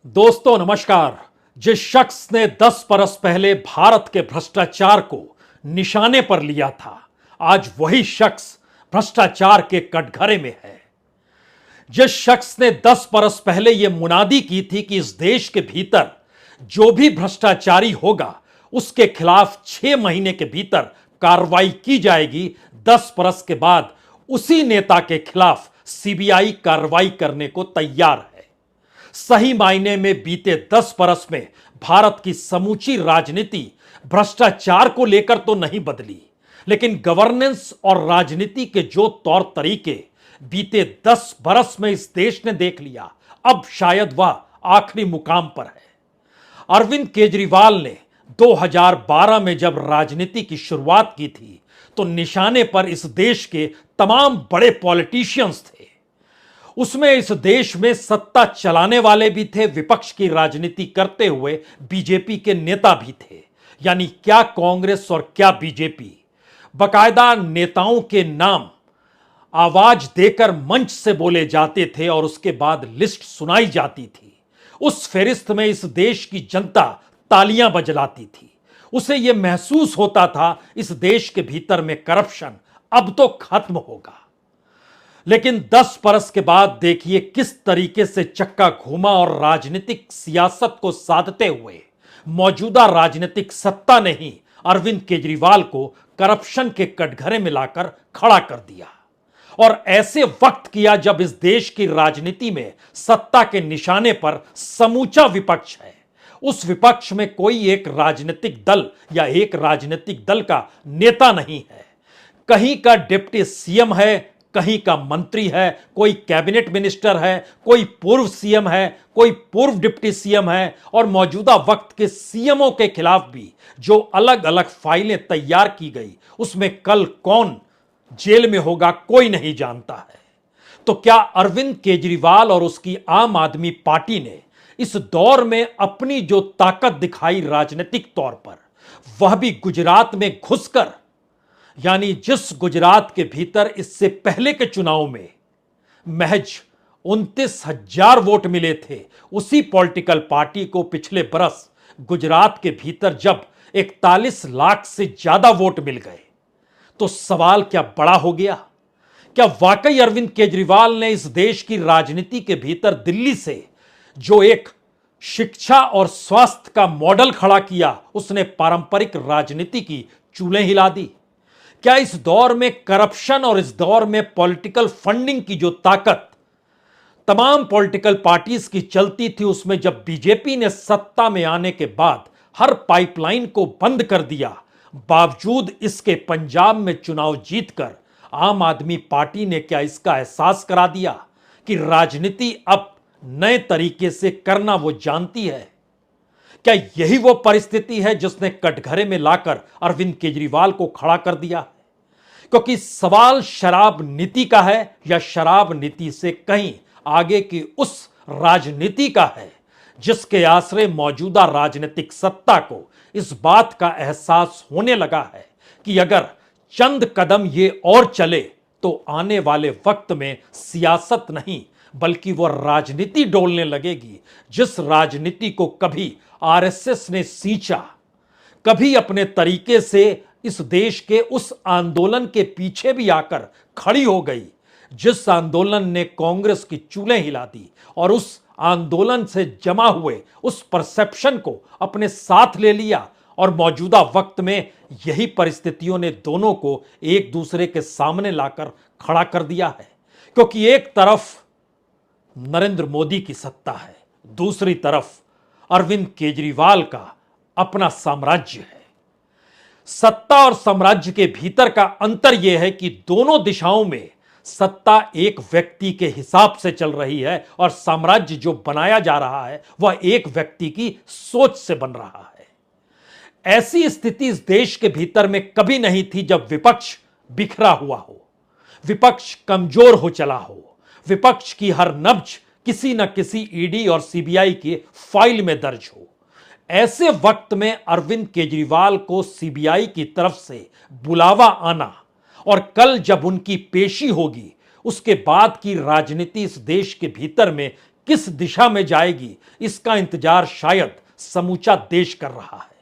दोस्तों नमस्कार। जिस शख्स ने 10 बरस पहले भारत के भ्रष्टाचार को निशाने पर लिया था, आज वही शख्स भ्रष्टाचार के कटघरे में है। जिस शख्स ने 10 बरस पहले यह मुनादी की थी कि इस देश के भीतर जो भी भ्रष्टाचारी होगा उसके खिलाफ 6 महीने के भीतर कार्रवाई की जाएगी, 10 बरस के बाद उसी नेता के खिलाफ सीबीआई कार्रवाई करने को तैयार है। सही मायने में बीते 10 बरस में भारत की समूची राजनीति भ्रष्टाचार को लेकर तो नहीं बदली, लेकिन गवर्नेंस और राजनीति के जो तौर तरीके बीते 10 बरस में इस देश ने देख लिया, अब शायद वह आखिरी मुकाम पर है। अरविंद केजरीवाल ने 2012 में जब राजनीति की शुरुआत की थी तो निशाने पर इस देश के तमाम बड़े पॉलिटिशियंस थे। उसमें इस देश में सत्ता चलाने वाले भी थे, विपक्ष की राजनीति करते हुए बीजेपी के नेता भी थे। यानी क्या कांग्रेस और क्या बीजेपी, बकायदा नेताओं के नाम आवाज देकर मंच से बोले जाते थे और उसके बाद लिस्ट सुनाई जाती थी। उस फेरिस्त में इस देश की जनता तालियां बजलाती थी। उसे यह महसूस होता था इस देश के भीतर में करप्शन अब तो खत्म होगा। लेकिन 10 बरस के बाद देखिए किस तरीके से चक्का घूमा और राजनीतिक सियासत को साधते हुए मौजूदा राजनीतिक सत्ता ने ही अरविंद केजरीवाल को करप्शन के कटघरे में लाकर खड़ा कर दिया। और ऐसे वक्त किया जब इस देश की राजनीति में सत्ता के निशाने पर समूचा विपक्ष है। उस विपक्ष में कोई एक राजनीतिक दल या एक राजनीतिक दल का नेता नहीं है। कहीं का डिप्टी सीएम है, कहीं का मंत्री है, कोई कैबिनेट मिनिस्टर है, कोई पूर्व सीएम है, कोई पूर्व डिप्टी सीएम है, और मौजूदा वक्त के सीएमओ के खिलाफ भी जो अलग अलग फाइलें तैयार की गई, उसमें कल कौन जेल में होगा कोई नहीं जानता है। तो क्या अरविंद केजरीवाल और उसकी आम आदमी पार्टी ने इस दौर में अपनी जो ताकत दिखाई राजनीतिक तौर पर, वह भी गुजरात में घुसकर, यानी जिस गुजरात के भीतर इससे पहले के चुनाव में महज 29,000 वोट मिले थे, उसी पॉलिटिकल पार्टी को पिछले बरस गुजरात के भीतर जब 41 लाख से ज्यादा वोट मिल गए, तो सवाल क्या बड़ा हो गया? क्या वाकई अरविंद केजरीवाल ने इस देश की राजनीति के भीतर दिल्ली से जो एक शिक्षा और स्वास्थ्य का मॉडल खड़ा किया, उसने पारंपरिक राजनीति की चूल्हें हिला दी? क्या इस दौर में करप्शन और इस दौर में पॉलिटिकल फंडिंग की जो ताकत तमाम पॉलिटिकल पार्टीज की चलती थी, उसमें जब बीजेपी ने सत्ता में आने के बाद हर पाइपलाइन को बंद कर दिया, बावजूद इसके पंजाब में चुनाव जीतकर आम आदमी पार्टी ने क्या इसका एहसास करा दिया कि राजनीति अब नए तरीके से करना वो जानती है? क्या यही वो परिस्थिति है जिसने कटघरे में लाकर अरविंद केजरीवाल को खड़ा कर दिया है? क्योंकि सवाल शराब नीति का है या शराब नीति से कहीं आगे की उस राजनीति का है जिसके आश्रय मौजूदा राजनीतिक सत्ता को इस बात का एहसास होने लगा है कि अगर चंद कदम ये और चले तो आने वाले वक्त में सियासत नहीं बल्कि वह राजनीति डोलने लगेगी, जिस राजनीति को कभी आरएसएस ने सींचा, कभी अपने तरीके से इस देश के उस आंदोलन के पीछे भी आकर खड़ी हो गई, जिस आंदोलन ने कांग्रेस की चूल्हें हिला दी और उस आंदोलन से जमा हुए उस परसेप्शन को अपने साथ ले लिया। और मौजूदा वक्त में यही परिस्थितियों ने दोनों को एक दूसरे के सामने लाकर खड़ा कर दिया है, क्योंकि एक तरफ नरेंद्र मोदी की सत्ता है, दूसरी तरफ अरविंद केजरीवाल का अपना साम्राज्य है। सत्ता और साम्राज्य के भीतर का अंतर यह है कि दोनों दिशाओं में सत्ता एक व्यक्ति के हिसाब से चल रही है और साम्राज्य जो बनाया जा रहा है वह एक व्यक्ति की सोच से बन रहा है। ऐसी स्थिति इस देश के भीतर में कभी नहीं थी जब विपक्ष बिखरा हुआ हो, विपक्ष कमजोर हो चला हो, विपक्ष की हर नब्ज किसी न किसी ईडी और सीबीआई की फाइल में दर्ज हो। ऐसे वक्त में अरविंद केजरीवाल को सीबीआई की तरफ से बुलावा आना और कल जब उनकी पेशी होगी उसके बाद की राजनीति इस देश के भीतर में किस दिशा में जाएगी, इसका इंतजार शायद समूचा देश कर रहा है।